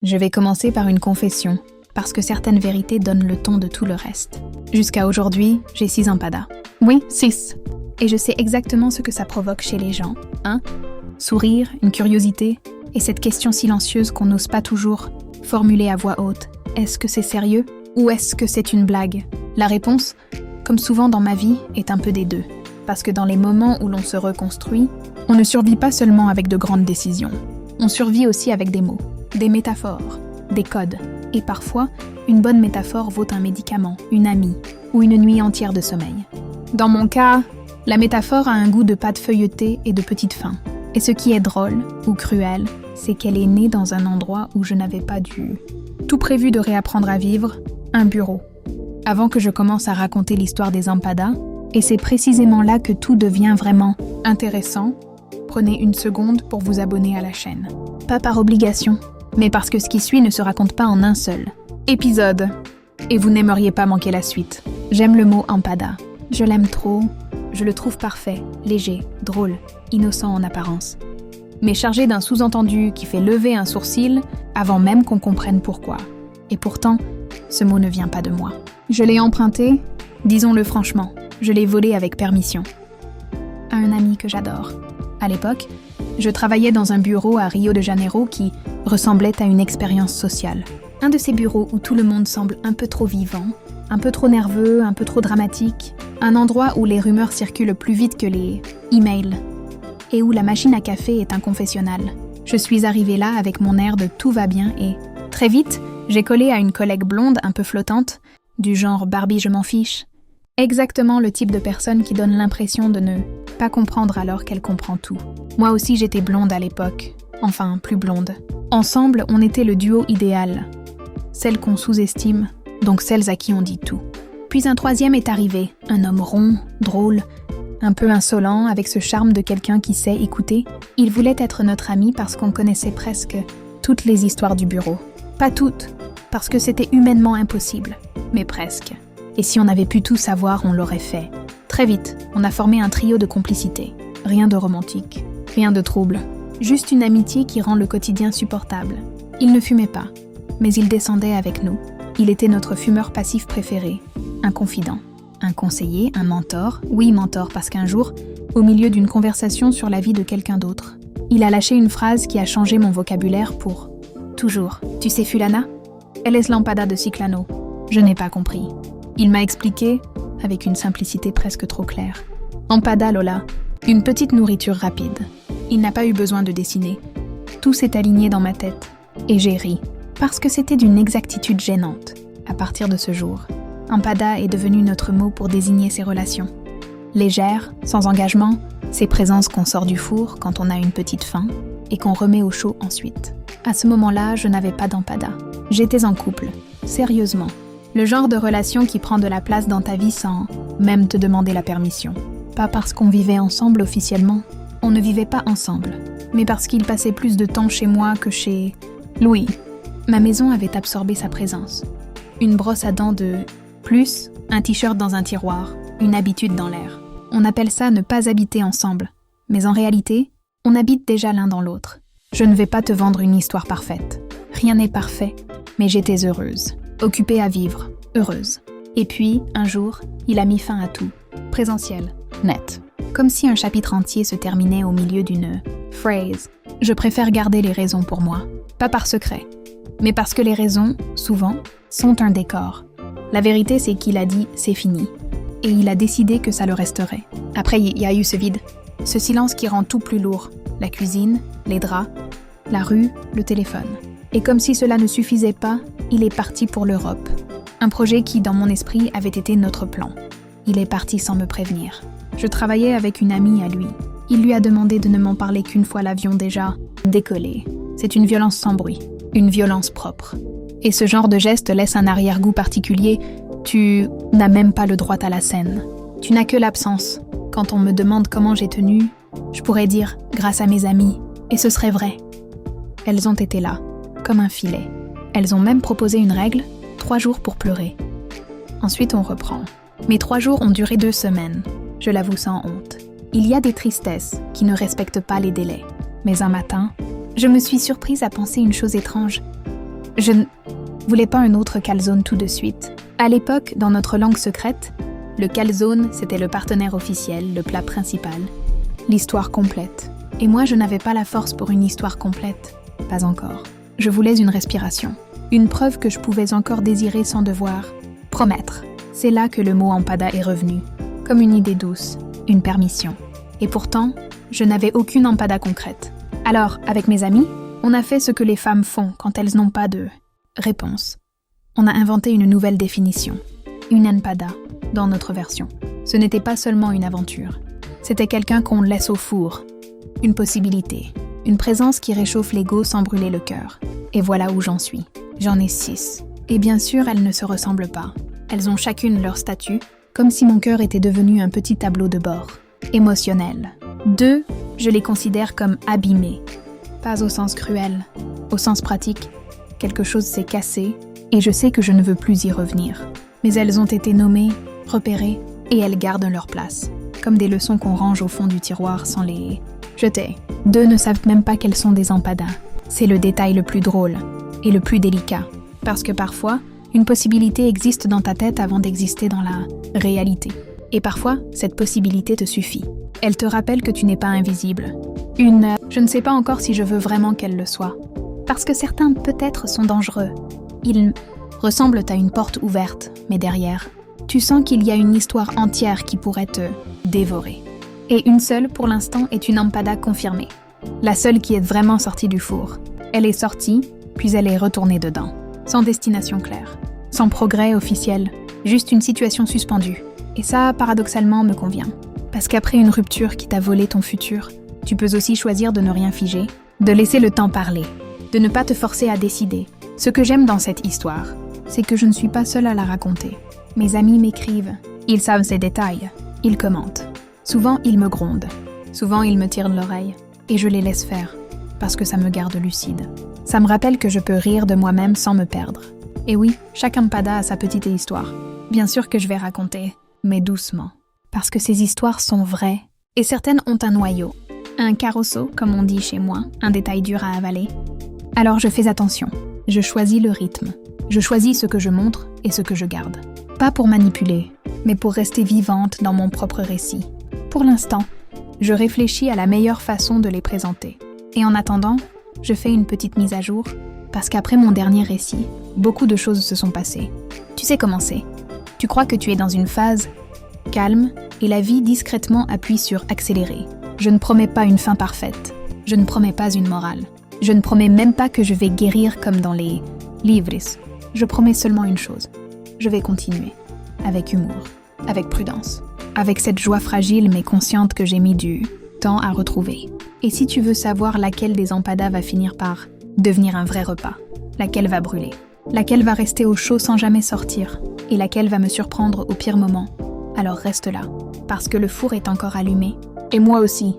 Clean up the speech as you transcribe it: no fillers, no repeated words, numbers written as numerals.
Je vais commencer par une confession, parce que certaines vérités donnent le ton de tout le reste. Jusqu'à aujourd'hui, j'ai 6 empadas. Oui, 6. Et je sais exactement ce que ça provoque chez les gens. Sourire, une curiosité, et cette question silencieuse qu'on n'ose pas toujours formuler à voix haute. Est-ce que c'est sérieux ou est-ce que c'est une blague? La réponse, comme souvent dans ma vie, est un peu des deux. Parce que dans les moments où l'on se reconstruit, on ne survit pas seulement avec de grandes décisions. On survit aussi avec des mots, des métaphores, des codes. Et parfois, une bonne métaphore vaut un médicament, une amie ou une nuit entière de sommeil. Dans mon cas, la métaphore a un goût de pâte feuilletée et de petite faim. Et ce qui est drôle ou cruel, c'est qu'elle est née dans un endroit où je n'avais pas tout prévu de réapprendre à vivre, un bureau. Avant que je commence à raconter l'histoire des empadas, et c'est précisément là que tout devient vraiment intéressant, prenez une seconde pour vous abonner à la chaîne. Pas par obligation, mais parce que ce qui suit ne se raconte pas en un seul épisode. Et vous n'aimeriez pas manquer la suite. J'aime le mot empada. Je l'aime trop. Je le trouve parfait, léger, drôle, innocent en apparence. Mais chargé d'un sous-entendu qui fait lever un sourcil avant même qu'on comprenne pourquoi. Et pourtant, ce mot ne vient pas de moi. Je l'ai emprunté, disons-le franchement, je l'ai volé avec permission. À un ami que j'adore. À l'époque, je travaillais dans un bureau à Rio de Janeiro qui ressemblait à une expérience sociale. Un de ces bureaux où tout le monde semble un peu trop vivant, un peu trop nerveux, un peu trop dramatique. Un endroit où les rumeurs circulent plus vite que les emails. Et où la machine à café est un confessionnal. Je suis arrivée là avec mon air de tout va bien et, très vite, j'ai collé à une collègue blonde un peu flottante, du genre Barbie je m'en fiche. Exactement le type de personne qui donne l'impression de ne pas comprendre alors qu'elle comprend tout. Moi aussi j'étais blonde à l'époque. Enfin, plus blonde. Ensemble, on était le duo idéal. Celles qu'on sous-estime, donc celles à qui on dit tout. Puis un troisième est arrivé, un homme rond, drôle, un peu insolent, avec ce charme de quelqu'un qui sait écouter. Il voulait être notre ami parce qu'on connaissait presque toutes les histoires du bureau. Pas toutes, parce que c'était humainement impossible, mais presque. Et si on avait pu tout savoir, on l'aurait fait. Très vite, on a formé un trio de complicité. Rien de romantique, rien de trouble. Juste une amitié qui rend le quotidien supportable. Il ne fumait pas, mais il descendait avec nous. Il était notre fumeur passif préféré, un confident, un conseiller, un mentor. Oui, mentor, parce qu'un jour, au milieu d'une conversation sur la vie de quelqu'un d'autre, il a lâché une phrase qui a changé mon vocabulaire pour « toujours ». Tu sais Fulana? Elle est l'empada de Ciclano. Je n'ai pas compris. Il m'a expliqué, avec une simplicité presque trop claire. Empada Lola, une petite nourriture rapide. Il n'a pas eu besoin de dessiner. Tout s'est aligné dans ma tête. Et j'ai ri. Parce que c'était d'une exactitude gênante. À partir de ce jour, empada est devenu notre mot pour désigner ces relations. Légère, sans engagement, ces présences qu'on sort du four quand on a une petite faim et qu'on remet au chaud ensuite. À ce moment-là, je n'avais pas d'empada. J'étais en couple, sérieusement. Le genre de relation qui prend de la place dans ta vie sans même te demander la permission. Pas parce qu'on vivait ensemble officiellement. On ne vivait pas ensemble, mais parce qu'il passait plus de temps chez moi que chez Louis. Ma maison avait absorbé sa présence. Une brosse à dents de plus, un t-shirt dans un tiroir, une habitude dans l'air. On appelle ça ne pas habiter ensemble. Mais en réalité, on habite déjà l'un dans l'autre. Je ne vais pas te vendre une histoire parfaite. Rien n'est parfait, mais j'étais heureuse. Occupée à vivre, heureuse. Et puis, un jour, il a mis fin à tout. Présentiel, net. Comme si un chapitre entier se terminait au milieu d'une phrase. Je préfère garder les raisons pour moi. Pas par secret, mais parce que les raisons, souvent, sont un décor. La vérité, c'est qu'il a dit « c'est fini ». Et il a décidé que ça le resterait. Après, il y a eu ce vide. Ce silence qui rend tout plus lourd. La cuisine, les draps, la rue, le téléphone. Et comme si cela ne suffisait pas, il est parti pour l'Europe. Un projet qui, dans mon esprit, avait été notre plan. Il est parti sans me prévenir. Je travaillais avec une amie à lui. Il lui a demandé de ne m'en parler qu'une fois l'avion déjà décollé. C'est une violence sans bruit, une violence propre. Et ce genre de geste laisse un arrière-goût particulier. Tu n'as même pas le droit à la scène. Tu n'as que l'absence. Quand on me demande comment j'ai tenu, je pourrais dire « grâce à mes amis ». Et ce serait vrai. Elles ont été là, comme un filet. Elles ont même proposé une règle, 3 jours pour pleurer. Ensuite, on reprend. Mes 3 jours ont duré 2 semaines. Je l'avoue sans honte. Il y a des tristesses qui ne respectent pas les délais. Mais un matin, je me suis surprise à penser une chose étrange. Je ne voulais pas un autre calzone tout de suite. À l'époque, dans notre langue secrète, le calzone, c'était le partenaire officiel, le plat principal, l'histoire complète. Et moi, je n'avais pas la force pour une histoire complète. Pas encore. Je voulais une respiration. Une preuve que je pouvais encore désirer sans devoir promettre. C'est là que le mot empada est revenu. Comme une idée douce, une permission. Et pourtant, je n'avais aucune empada concrète. Alors, avec mes amis, on a fait ce que les femmes font quand elles n'ont pas de réponse. On a inventé une nouvelle définition. Une empada, dans notre version. Ce n'était pas seulement une aventure. C'était quelqu'un qu'on laisse au four. Une possibilité. Une présence qui réchauffe l'ego sans brûler le cœur. Et voilà où j'en suis. J'en ai 6. Et bien sûr, elles ne se ressemblent pas. Elles ont chacune leur statut, comme si mon cœur était devenu un petit tableau de bord. Émotionnel. 2, je les considère comme abîmées. Pas au sens cruel. Au sens pratique, quelque chose s'est cassé et je sais que je ne veux plus y revenir. Mais elles ont été nommées, repérées et elles gardent leur place. Comme des leçons qu'on range au fond du tiroir sans les jeter. 2 ne savent même pas qu'elles sont des empadas. C'est le détail le plus drôle et le plus délicat. Parce que parfois, une possibilité existe dans ta tête avant d'exister dans la réalité. Et parfois, cette possibilité te suffit. Elle te rappelle que tu n'es pas invisible. Je ne sais pas encore si je veux vraiment qu'elle le soit. Parce que certains peut-être sont dangereux. Ils ressemblent à une porte ouverte, mais derrière, tu sens qu'il y a une histoire entière qui pourrait te dévorer. Et une seule, pour l'instant, est une empada confirmée. La seule qui est vraiment sortie du four. Elle est sortie, puis elle est retournée dedans. Sans destination claire. Sans progrès officiel. Juste une situation suspendue. Et ça, paradoxalement, me convient. Parce qu'après une rupture qui t'a volé ton futur, tu peux aussi choisir de ne rien figer, de laisser le temps parler, de ne pas te forcer à décider. Ce que j'aime dans cette histoire, c'est que je ne suis pas seule à la raconter. Mes amis m'écrivent, ils savent ces détails, ils commentent. Souvent, ils me grondent. Souvent, ils me tirent l'oreille. Et je les laisse faire, parce que ça me garde lucide. Ça me rappelle que je peux rire de moi-même sans me perdre. Et oui, chaque empada a sa petite histoire. Bien sûr que je vais raconter, mais doucement. Parce que ces histoires sont vraies. Et certaines ont un noyau. Un carousel, comme on dit chez moi, un détail dur à avaler. Alors je fais attention. Je choisis le rythme. Je choisis ce que je montre et ce que je garde. Pas pour manipuler, mais pour rester vivante dans mon propre récit. Pour l'instant, je réfléchis à la meilleure façon de les présenter. Et en attendant, je fais une petite mise à jour, parce qu'après mon dernier récit, beaucoup de choses se sont passées. Tu sais comment c'est. Tu crois que tu es dans une phase calme, et la vie discrètement appuie sur accélérer. Je ne promets pas une fin parfaite. Je ne promets pas une morale. Je ne promets même pas que je vais guérir comme dans les livres. Je promets seulement une chose. Je vais continuer. Avec humour. Avec prudence. Avec cette joie fragile mais consciente que j'ai mis du temps à retrouver. Et si tu veux savoir laquelle des empadas va finir par devenir un vrai repas, laquelle va brûler, laquelle va rester au chaud sans jamais sortir, et laquelle va me surprendre au pire moment, alors reste là, parce que le four est encore allumé, et moi aussi.